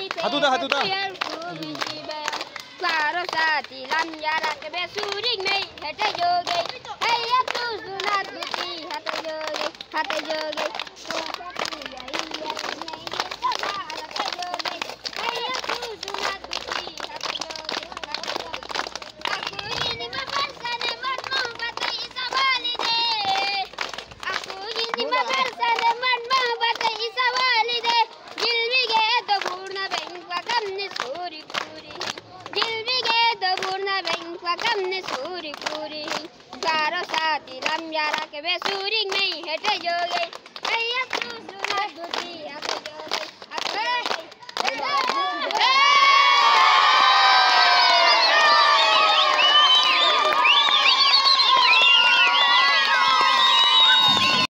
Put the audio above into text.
hatuta. Claro sati lam yara ke besuring nei hete joge hey tu sunat buti hate joge tu sati ya iya nei sama hate joge hey tu sunat buti hate joge aku ini mabarsane manmo batai isawalide aku ini mabarsane manmo batai isawalide jilbige to gurna benkwa kamne suri puri jilbige to gurna benkwa kamne suri puri garo sati lam yara ke besuring nei hete joge ayya tu sunat buti hate joge